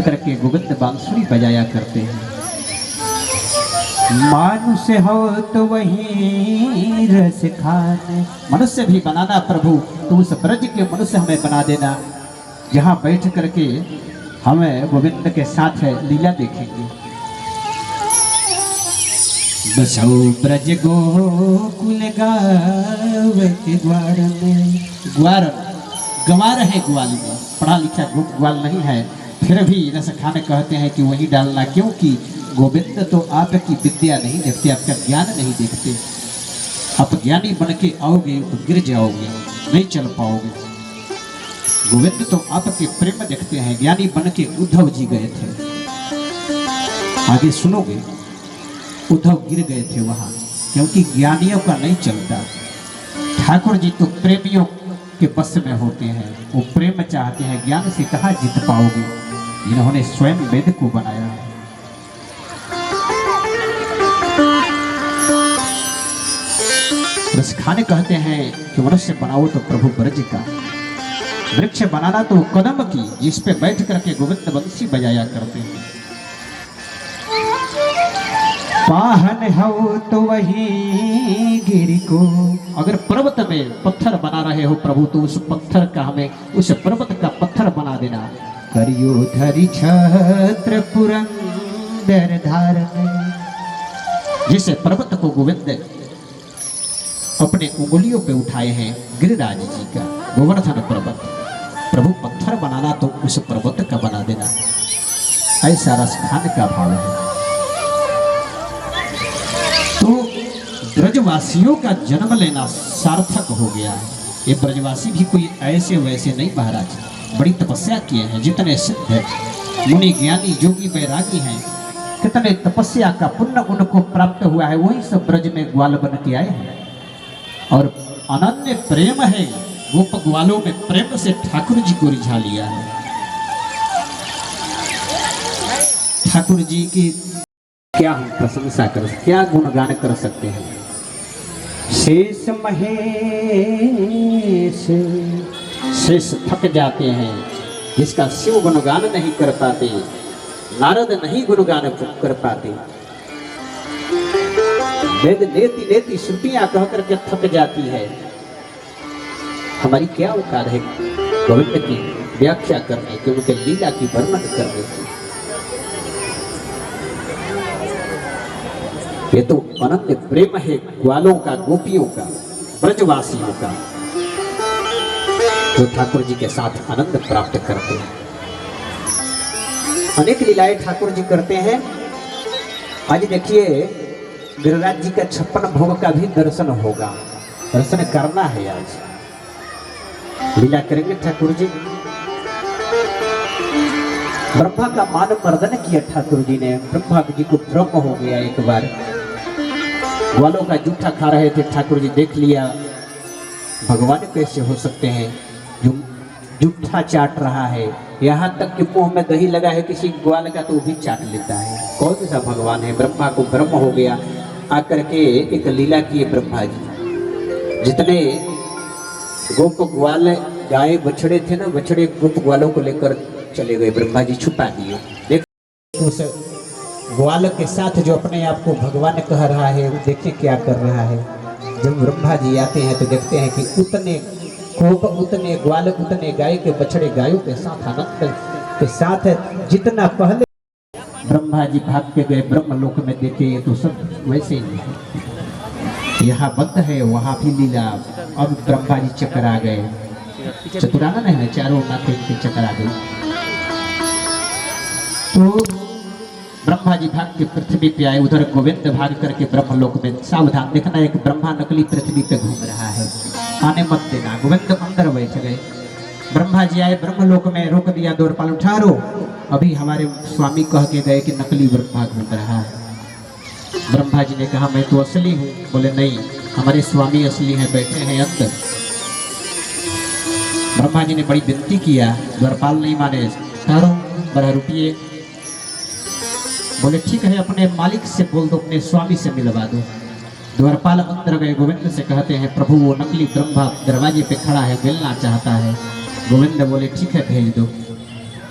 करके गोविंद बांसुरी बजाया करते हैं। मानुष्य हो तो वही रस खाने, मनुष्य भी बनाना प्रभु, तो उस ब्रज के मनुष्य हमें बना देना, जहाँ बैठ करके हमें गोविंद के साथ लीला देखेंगे। बसौ ब्रज गोकुल गावत ग्वार में, ग्वार गंवार है ग्वाल में, पढ़ा लिखा ग्वाल नहीं है, फिर भी रस खाने कहते हैं कि वही डालना, क्योंकि गोविंद तो आपकी विद्या नहीं देखते, आपका ज्ञान नहीं देखते। आप ज्ञानी बन के आओगे तो गिर जाओगे, नहीं चल पाओगे। गोविंद तो आपके प्रेम देखते हैं। ज्ञानी बन के उद्धव जी गए थे, आगे सुनोगे, उद्धव गिर गए थे वहां, क्योंकि ज्ञानियों का नहीं चलता। ठाकुर जी तो प्रेमियों के बस में होते हैं, वो प्रेम चाहते हैं, ज्ञान से कहाँ जीत पाओगे। इन्होंने स्वयं वेद को बनाया है। रस खाने कहते हैं कि मनुष्य बनाओ तो प्रभु ब्रज का, वृक्ष बनाना तो कदम की, जिस पे बैठ करके गोविंद बंसी बजाया करते हैं। पाहन हो तो वही गिर को, अगर पर्वत में पत्थर बना रहे हो प्रभु, तो उस पत्थर का हमें, उस पर्वत का पत्थर बना देना। करियो धरि छत्र पुरंदर धारण, जिस पर्वत को गोविंद अपने उंगलियों पे उठाए हैं, गिरिराज जी का गोवर्धन पर्वत, प्रभु पत्थर बनाना तो उस पर्वत का बना देना। ऐसा रस खाने का भाव है। तो ब्रजवासियों का जन्म लेना सार्थक हो गया है। ये ब्रजवासी भी कोई ऐसे वैसे नहीं महाराज, बड़ी तपस्या किए हैं। जितने सिद्ध मुनि ज्ञानी योगी वैरागी हैं, कितने तपस्या का पुण्य उनको प्राप्त हुआ है, वही सब ब्रज में ग्वाल बन के आए हैं। और अनन्य प्रेम है, गोप ग्वालों में प्रेम से ठाकुर जी को रिझा लिया है। ठाकुर जी की क्या हम प्रशंसा कर, क्या गुणगान कर सकते हैं। शेष महेश, शेष थक जाते हैं, जिसका शिव गुणगान नहीं कर पाते, नारद नहीं गुणगान कर पाते। वेद लेती लेती श्रुतियां कह करके थक जाती है। हमारी क्या औकात है गोविंद की व्याख्या करने की, उनके लीला की वर्णन करने की। ये तो अनंत प्रेम है ग्वालों का, गोपियों का, ब्रजवासियों का, जो ठाकुर जी के साथ आनंद प्राप्त करते हैं। अनेक लीलाएं ठाकुर जी करते हैं। आज देखिए गिरिराज जी का 56 भोग का भी दर्शन होगा, दर्शन करना है। आज लीला करेंगे ठाकुर जी। ब्रह्मा का मान मर्दन किया ठाकुर जी ने, ब्रह्मा जी को भ्रम हो गया एक बार, ग्वालों का जूठा खा रहे थे, ठाकुर जी देख लिया, भगवान कैसे हो सकते हैं जो जूठा चाट रहा है, यहाँ तक कि मुंह में दही लगा है किसी ग्वाल का तो वो भी चाट लेता है, कौन सा भगवान है। ब्रह्मा को भ्रम हो गया, आकर के एक लीला किए ब्रह्मा जी। जितने गोप ग्वाल गाय बछड़े थे ना, बछड़े गोप ग्वालों को लेकर चले गए, ब्रह्मा जी छुपा दिए। देखो उस ग्वाल के साथ जो अपने आप को भगवान कह रहा है, वो देखिए क्या कर रहा है। जब ब्रह्मा जी आते हैं तो देखते हैं कि उतने गोप, उतने ग्वाल, उतने गाय के बछड़े गायों के साथ आनंद के साथ, जितना पहले ब्रह्मा जी भाग के गए ब्रह्मलोक में, देखे तो सब वैसे ही है। यहाँ बंद है, वहाँ भी लीला। अब ब्रह्मा जी चक्कर आ गए, चतुरानन है, चारों नाथे के चक्कर आ गए। तो ब्रह्मा जी भाग के पृथ्वी पे आए, उधर गोविंद भाग करके ब्रह्मलोक में। सावधान देखना, एक ब्रह्मा नकली पृथ्वी पे घूम रहा है, आने मत देना। गोविंद अंदर बैठ गए, ब्रह्मा जी आए ब्रह्मलोक में, रोक दिया द्वारपाल, उठारो, अभी हमारे स्वामी कह के गए कि नकली ब्रह्मा घूम रहा है। ब्रह्मा जी ने कहा मैं तो असली हूँ। बोले नहीं, हमारे स्वामी असली हैं, बैठे हैं अंदर। ब्रह्मा जी ने बड़ी विनती किया, द्वारपाल नहीं माने, उठारो, 12 रुपये। बोले ठीक है, अपने मालिक से बोल दो, अपने स्वामी से मिलवा दो। द्वारपाल अंदर गए, गोविंद से कहते हैं प्रभु वो नकली ब्रह्मा दरवाजे पे खड़ा है, मिलना चाहता है। गोविंद बोले ठीक है भेज दो।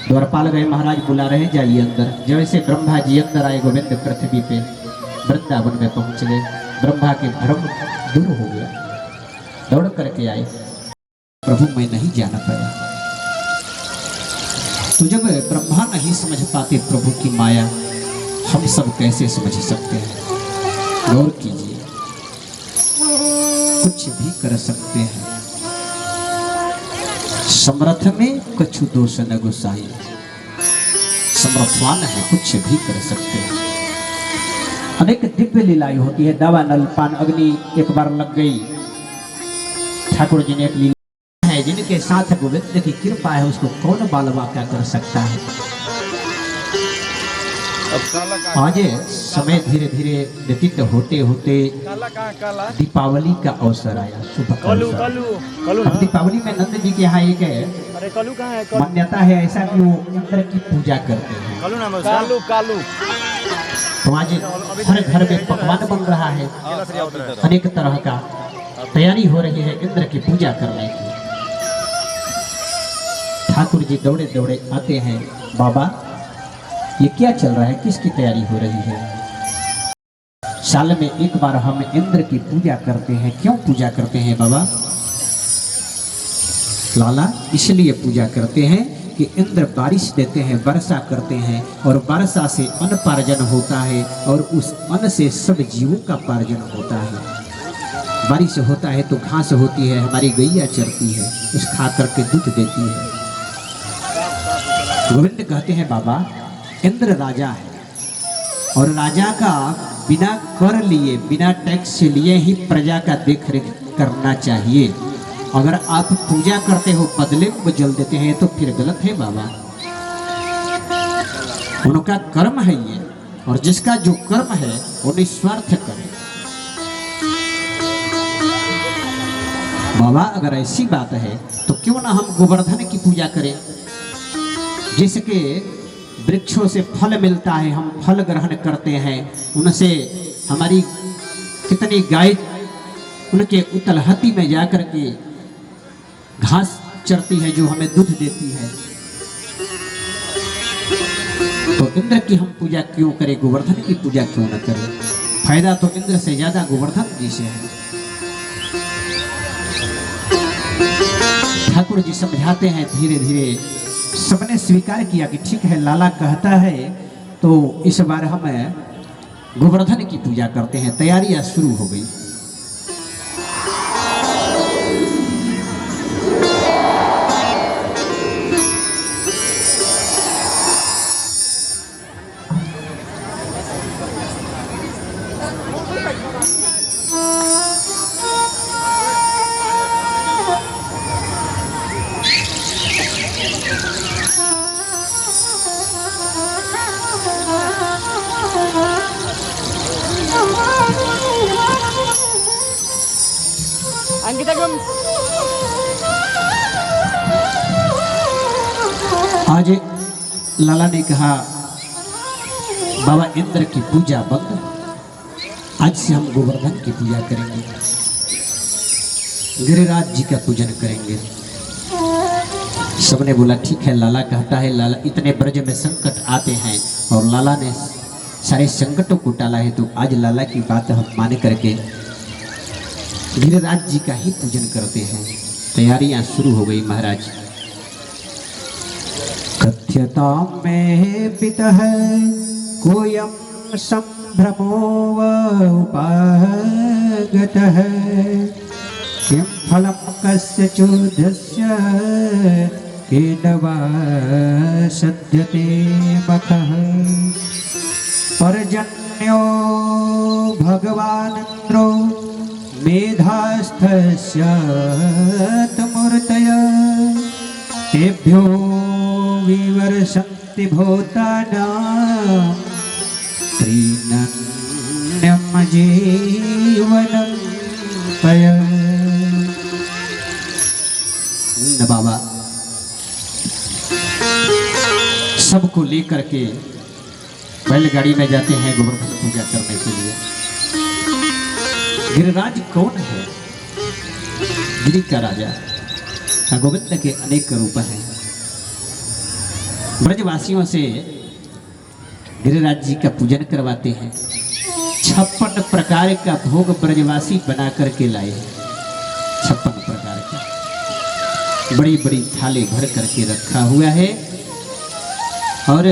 द्वारपाल गए, महाराज बुला रहे जाइए अंदर। जैसे ब्रह्मा जी अंदर आए, गोविंद पृथ्वी पे वृंदावन में पहुंच गए। ब्रह्मा के भ्रम दूर हो गया, दौड़ करके आए, प्रभु मैं नहीं जाना पाया। तो जब ब्रह्मा नहीं समझ पाते प्रभु की माया, हम सब कैसे समझ सकते हैं? गौर कीजिए, कुछ भी कर सकते हैं, समर्थ में कछु दोष न गुसाई। समर्थवान है, कुछ भी कर सकते हैं। अनेक दिव्य लीलाएं होती है। दावा नल पान अग्नि एक बार लग गई। ठाकुर जी ने एक लीला है जिनके साथ गोविंद की कृपा है, उसको कौन बालवा क्या कर सकता है। आज समय धीरे धीरे व्यतीत होते होते दीपावली का अवसर आया, शुभ अवसर। अब दीपावली में नंद जी के यहाँ एक मान्यता है ऐसा कि वो इंद्र की पूजा करते हैं। तो आज हर घर में पकवान बन रहा है, अनेक तरह का तैयारी हो रही है इंद्र की पूजा करने की। ठाकुर जी दौड़े दौड़े आते हैं, बाबा ये क्या चल रहा है, किसकी तैयारी हो रही है? साल में एक बार हम इंद्र की पूजा करते हैं। क्यों पूजा करते हैं बाबा? लाला इसलिए पूजा करते हैं कि इंद्र बारिश देते हैं, वर्षा करते हैं, और वर्षा से अन्न पार्जन होता है, और उस अन्न से सब जीवों का पार्जन होता है। बारिश होता है तो घास होती है, हमारी गैया चरती है, उस खा करके दूध देती है। गोविंद कहते हैं बाबा इंद्र राजा है, और राजा का बिना कर लिए, बिना टैक्स लिए ही प्रजा का देख रेख करना चाहिए। अगर आप पूजा करते हो बदले में जल देते हैं तो फिर गलत है बाबा। उनका कर्म है ये, और जिसका जो कर्म है वो निस्वार्थ करे। बाबा अगर ऐसी बात है तो क्यों ना हम गोवर्धन की पूजा करें, जिसके वृक्षों से फल मिलता है, हम फल ग्रहण करते हैं, उनसे हमारी कितनी गाय उनके उतलहती में जाकर के घास चरती है जो हमें दूध देती है। तो इंद्र की हम पूजा क्यों करें, गोवर्धन की पूजा क्यों न करें? फायदा तो इंद्र से ज्यादा गोवर्धन जी से है। ठाकुर जी समझाते हैं धीरे धीरे। सबने स्वीकार किया कि ठीक है, लाला कहता है तो इस बार हम गोवर्धन की पूजा करते हैं। तैयारियां शुरू हो गई। आज लाला ने कहा बाबा इंद्र की पूजा बंद, आज से हम गोवर्धन की पूजा करेंगे, गिरिराज जी का पूजन करेंगे। सबने बोला ठीक है, लाला कहता है। लाला इतने ब्रज में संकट आते हैं और लाला ने सारे संकटों को टाला है, तो आज लाला की बात हम मान करके गिरिराज जी का ही पूजन करते हैं। तैयारियां शुरू हो गई महाराज। कथ्यता में पितः कोयम संभ्रमो उपागतः किं फलं कस्य चोदस्य केन वा सद्यते मखः पर्जन्यो भगवानिन्द्रो मेधास्थस्य तमूर्तय तेभ्यो विवर्षन्ति भूतानां त्रिनन्यं जीवनं तय। न बाबा सबको लेकर के बैलगाड़ी में जाते हैं गोवर्धन पूजा करने के लिए। गिरिराज कौन है? गिरि का राजा। गोविंद के अनेक रूप हैं। ब्रजवासियों से गिरिराज जी का पूजन करवाते हैं। 56 प्रकार का भोग ब्रजवासी बना करके लाए हैं। 56 प्रकार का बड़ी बड़ी थाली भर करके रखा हुआ है और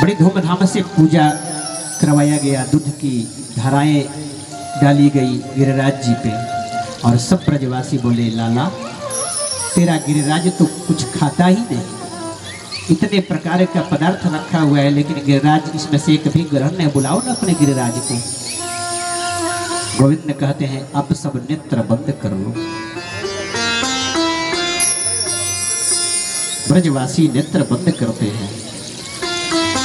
बड़ी धूमधाम से पूजा करवाया गया। दूध की धाराएं डाली गई गिरिराज जी पे और सब ब्रजवासी बोले लाला तेरा गिरिराज तो कुछ खाता ही नहीं, इतने प्रकार का पदार्थ रखा हुआ है लेकिन गिरिराज इसमें से कभी ग्रहण नहीं, बुलाओ ना अपने गिरिराज को। गोविंद कहते हैं अब सब नेत्र बंद कर लो। ब्रजवासी नेत्र बंद करते हैं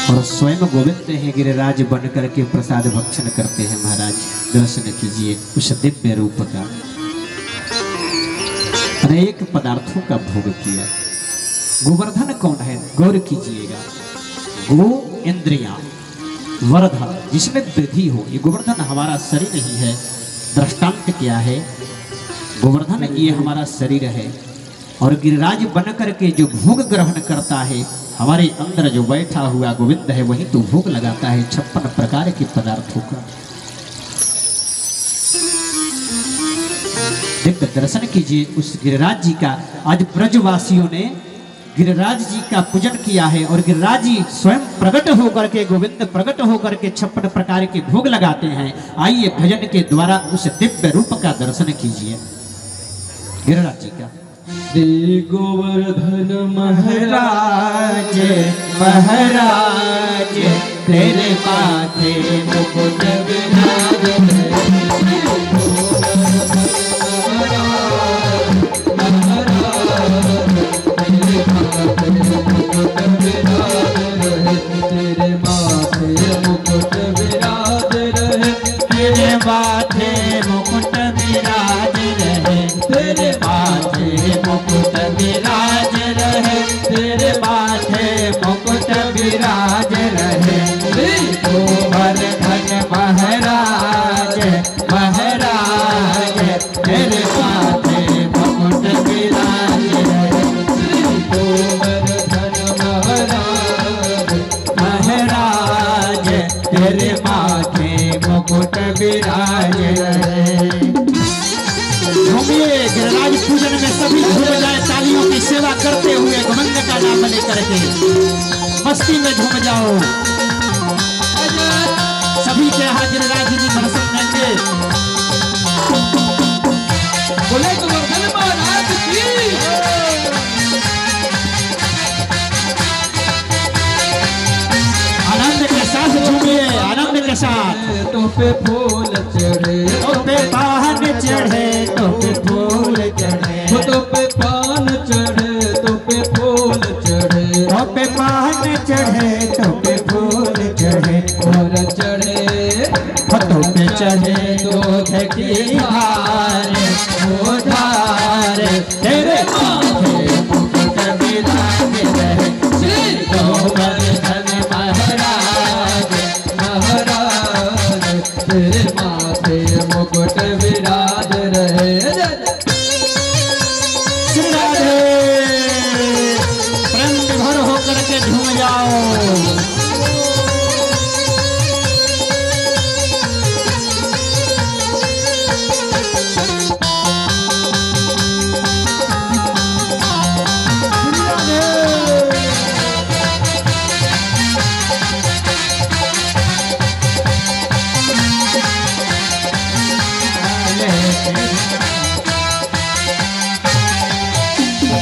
और स्वयं गोविंद हैं गिरिराज बन करके प्रसाद भक्षण करते हैं। महाराज दर्शन कीजिए उस दिव्य रूप का। अनेक पदार्थों का भोग किया। गोवर्धन कौन है? गौर कीजिएगा। गो इंद्रिया, वर्धन जिसमें वृद्धि हो। ये गोवर्धन हमारा शरीर नहीं है। दृष्टांत क्या है? गोवर्धन ये हमारा शरीर है और गिरिराज बन करके जो भोग ग्रहण करता है हमारे अंदर जो बैठा हुआ गोविंद है वही तो भोग लगाता है 56 प्रकार के पदार्थों का। दिव्य दर्शन कीजिए उस गिरिराज जी का। आज ब्रजवासियों ने गिरिराज जी का पूजन किया है और गिरिराज जी स्वयं प्रकट होकर के गोविंद प्रकट होकर के 56 प्रकार के भोग लगाते हैं। आइए भजन के द्वारा उस दिव्य रूप का दर्शन कीजिए गिरिराज जी का। श्री गोवर्धन महाराज महाराज तेरे माथे मुकुट विराज तेरे माथे मुकुट विराज रहे, तेरे माथे मुकुट विराज रहे, तेरे माथे मुकुट विराज रहे, तेरे माथे मुकुट विराज रहे। गोवर्धन महाराज महाराज तेरे माथे मुकुट विराज रहे। गोवर्धन महाराज महाराज तेरे माथे मुकुट विराज रहे। गिरिराज पूजन में सभी झूम जाए तालियों की सेवा करते हुए गोविंद का नाम लेकर के मस्ती में झूम जाओ। सभी के यहाँ गिरिराज जी दर्शन देंगे। बोले गोवर्धन महाराज की। आनंद के साथ झूमिए, आनंद के साथ। तो पे फूल चढ़े, तो पे पान चढ़े, तो पे फूल चढ़े, तो पे पान चढ़े, तो पे फूल चढ़े, तो पे पान चढ़े, तो पे फूल चढ़े और चढ़े तो पे चढ़े दूध की धार ओ धार तेरे माथे मुकुट विराज रहे। श्री गोवर्धन महाराज महाराज तेरे माथे मुकुट विराज रहे। श्री राधे प्रेम विभोर होकर के झूम जाओ।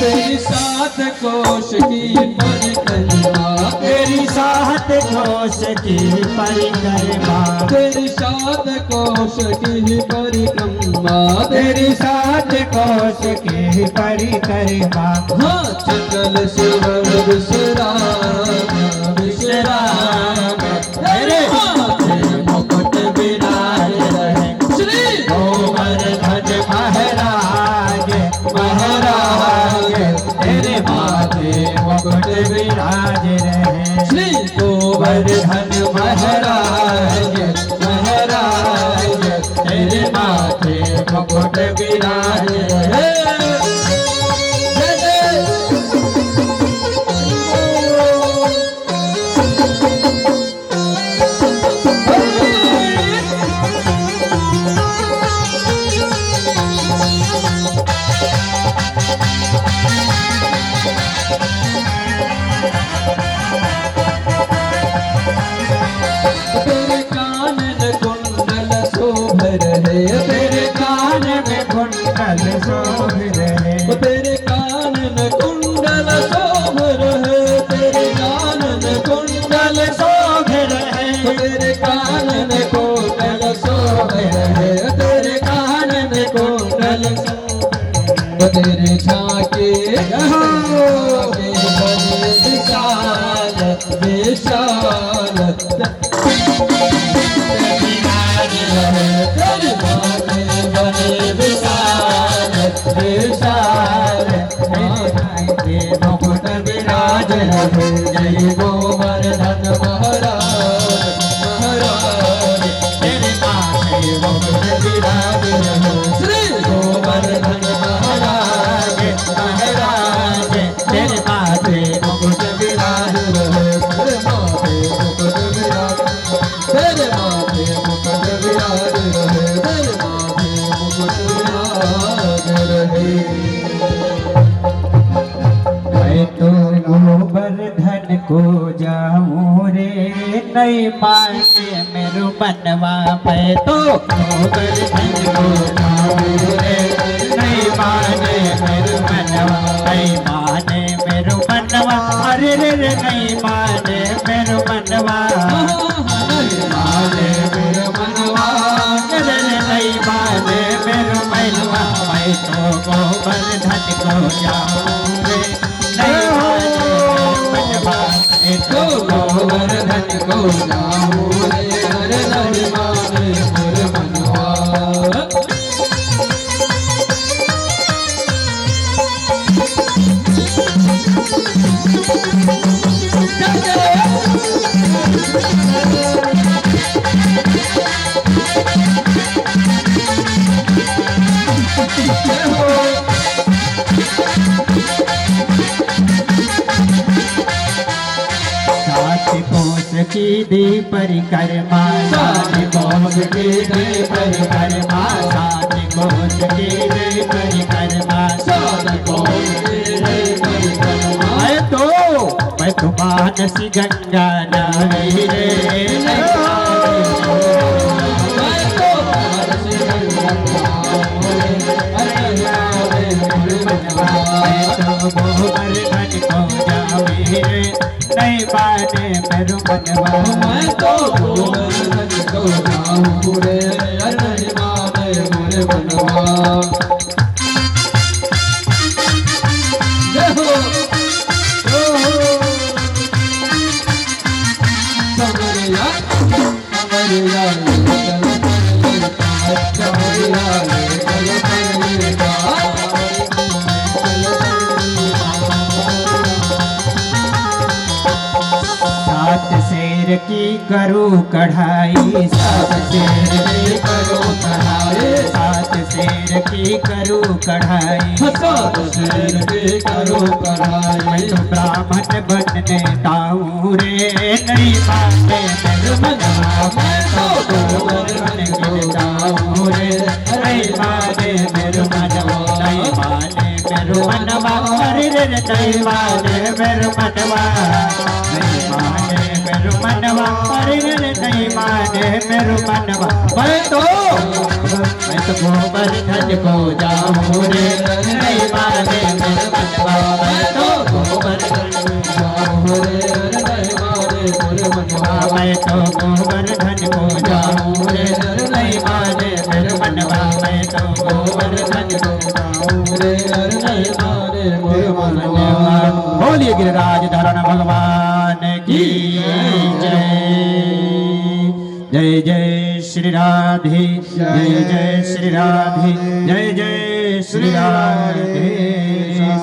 तेरी सात कोश की परिक्रमा, तेरी सात कोश की परिक्रमा, तेरी सात कोश की परिक्रमा, तेरी सात कोश की परिक्रमा। हाँ चकल शिवर विश्राम विश्राम तेरे माथे मुकुट विराज रहे। श्री गोवर्धन महाराज महाराज तेरे माथे मुकुट विराज रहे। श्री गोवर्धन महाराज महाराज तेरे माथे मुकुट विराज रहे। रहे तेरे कान में कुंडल तेरे झांके बने विशाल विशाल तेरे बाने बने विशाल विशाल मुकुट विराज रहे जय गोवर्धन महाराज महाराज तेरे माथे मुकुट विराज रहे श्री गोवर्धन महाराज महाराज तेरे माथे मुकुट विराज रहे तेरे माथे मुकुट विराज तेरे माथे मुकुट विराज रहे तेरे माथे मुकुट विराज रहे मैं तो गोवर्धन को जाऊं रे नहीं माने मेरू बनवा। मैं तो गोवर्धन को जाऊं रे नहीं माने मेरू बनवा। नहीं माने मेरू बनवा अरे रे रे नहीं माने मेरू बनवा। नहीं माने मेरा मनवा अरे रे नहीं माने मेरू बनवा। मैं तो गोवर्धन को जाऊं रे नहीं माने मेरू बनवा। मैं तो तो गोवर्धन को जाऊं रे अरे नहीं माने मेरा मनवा सात कोस की दी परिक्रमा। सात कोस की दी परिक्रमा। सात कोस की दी परिक्रमा। सात कोस की दी परिक्रमा। मैं तो मानसी गंगा नारी रे। मैं तो मानसी गंगा नारी अरे नारे मेरे मनवा मैं तो गोवर्धन को जाऊं रे नहीं माने मेरू बनवा। मैं तो गोवर्धन को जाऊं रे अरे नहीं माने मेरे मनवा जय हो समरिया समरिया सात शेर की करूँ कढ़ाई। सात शेर की करूँ कढ़ाई। सात शेर की करूँ कढ़ाई। सात शेर की करूँ कढ़ाई। मैं तो ब्राह्मण बनने ताऊं रे नहीं माने मेरू मनवा। मैं तो गोवर्धन को जाऊं रे नहीं माने मेरू मनवा। नहीं माने मेरू मनवा अरे रे रे नहीं माने मेरू मनवा। नहीं माने मेरू मनवा अरे रे रे नहीं माने मेरू मनवा। मैं तो गोवर्धन को जाऊं रे नहीं माने मेरू मनवा। मैं तो गोवर्धन को जाऊं रे नहीं माने मेरू मनवा। मैं तो गोवर्धन को जाऊं रे नहीं माने मेरू मनवा। मैं तो गोवर्धन को जाऊं रे नहीं माने मेरू मनवा। बोलिए गिरिराज धरण भगवान की जय। जय जय श्री राधे जय जय श्री राधे जय जय श्री राधे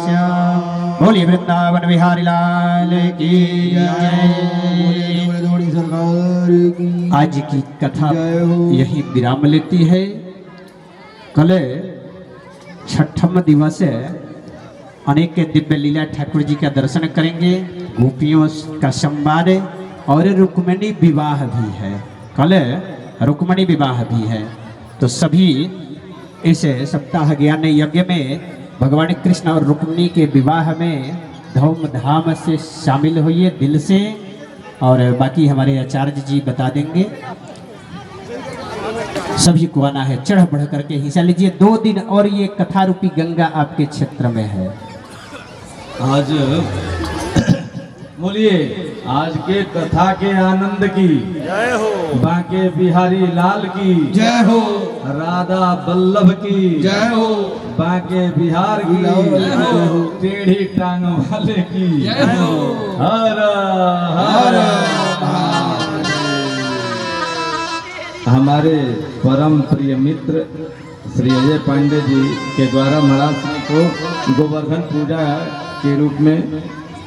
श्याम। बोलिए वृंदावन बिहारी लाल की जय। आज की कथा यही विराम लेती है। कल छठम दिवस है। अनेक दिव्य लीला ठाकुर जी का दर्शन करेंगे। गोपियों का संवाद और रुक्मिणी विवाह भी है। कल रुक्मिणी विवाह भी है। तो सभी इस सप्ताह ज्ञान यज्ञ में भगवान कृष्ण और रुक्मिणी के विवाह में धूमधाम से शामिल होइए दिल से। और बाकी हमारे आचार्य जी बता देंगे। सभी को आना है, चढ़ बढ़ करके हिस्सा लीजिए। 2 दिन और ये कथा रूपी गंगा आपके क्षेत्र में है। आज बोलिए आज के कथा के आनंद की जय हो। बांके बिहारी लाल की जय हो। राधा वल्लभ की जय हो। बांके बिहार की जय हो। टेढ़ी टांग वाले की जय हो। हर हर हर। हमारे परम प्रिय मित्र श्री अजय पांडे जी के द्वारा महाराज श्री को गोवर्धन पूजा के रूप में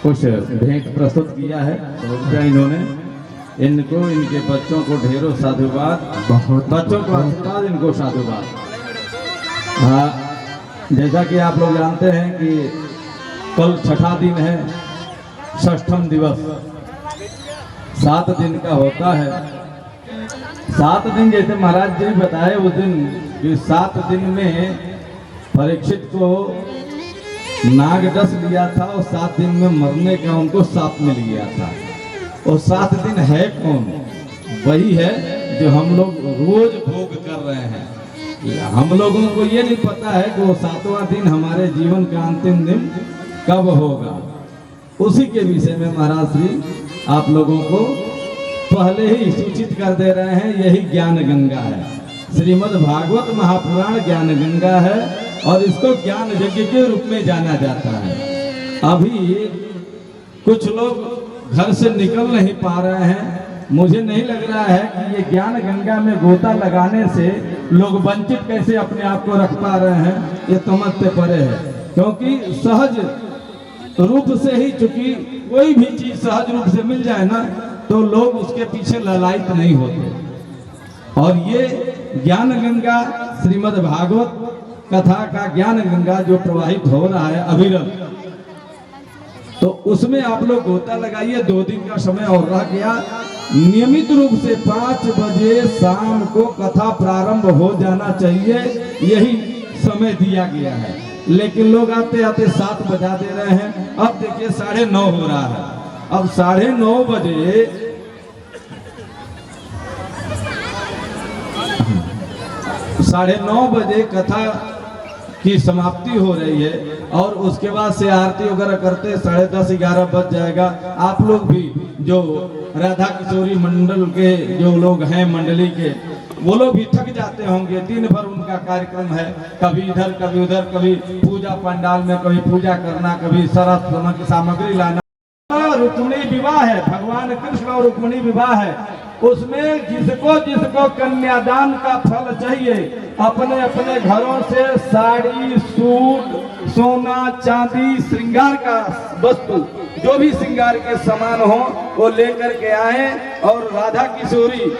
कुछ भेंट प्रस्तुत किया है। तो इन्होंने इनको इनके बच्चों को ढेरों साधुवाद, बहुत बच्चों को आशीर्वाद, इनको साधुवाद। हाँ, जैसा कि आप लोग जानते हैं कि कल छठा दिन है, षष्ठम दिवस 7 दिन का होता है। 7 दिन जैसे महाराज जी बताए उस दिन कि 7 दिन में परीक्षित को नागदस लिया था और 7 दिन में मरने का उनको साप मिल गया था। और 7 दिन है कौन? वही है जो हम लोग रोज भोग कर रहे हैं। हम लोगों को ये नहीं पता है कि वो 7वां दिन हमारे जीवन का अंतिम दिन कब होगा। उसी के विषय में महाराज श्री आप लोगों को पहले ही सूचित कर दे रहे हैं। यही ज्ञान गंगा है, श्रीमद् भागवत महापुराण ज्ञान गंगा है और इसको ज्ञान यज्ञ के रूप में जाना जाता है। अभी कुछ लोग घर से निकल नहीं पा रहे हैं। मुझे नहीं लग रहा है कि ये ज्ञान गंगा में गोता लगाने से लोग वंचित कैसे अपने आप को रख पा रहे हैं, ये समझ से परे है। क्योंकि सहज रूप से ही, चूंकि कोई भी चीज सहज रूप से मिल जाए ना तो लोग उसके पीछे ललायित नहीं होते। और ये ज्ञान गंगा श्रीमद् भागवत कथा का ज्ञान गंगा जो प्रवाहित हो रहा है अविरत, तो उसमें आप लोग गोता लगाइए। 2 दिन का समय और रह गया। नियमित रूप से 5 बजे शाम को कथा प्रारंभ हो जाना चाहिए, यही समय दिया गया है। लेकिन लोग आते आते 7 बजा दे रहे हैं। अब देखिए 9:30 हो रहा है। अब 9:30 बजे 9:30 बजे कथा की समाप्ति हो रही है और उसके बाद से आरती वगैरह करते 10:30-11 बज जाएगा। आप लोग भी जो राधा किशोरी मंडल के जो लोग हैं मंडली के, वो लोग भी थक जाते होंगे। दिन भर उनका कार्यक्रम है, कभी इधर कभी उधर, कभी पूजा पंडाल में, कभी पूजा करना, कभी सरस सामग्री लाना। रुक्मिणी विवाह है, भगवान कृष्ण और रुक्मिणी विवाह है। उसमें जिसको जिसको कन्यादान का फल चाहिए, अपने अपने घरों से साड़ी, सूट, सोना, चांदी, श्रृंगार का वस्तु, जो भी श्रृंगार के सामान हो वो लेकर के आए और राधा किशोरी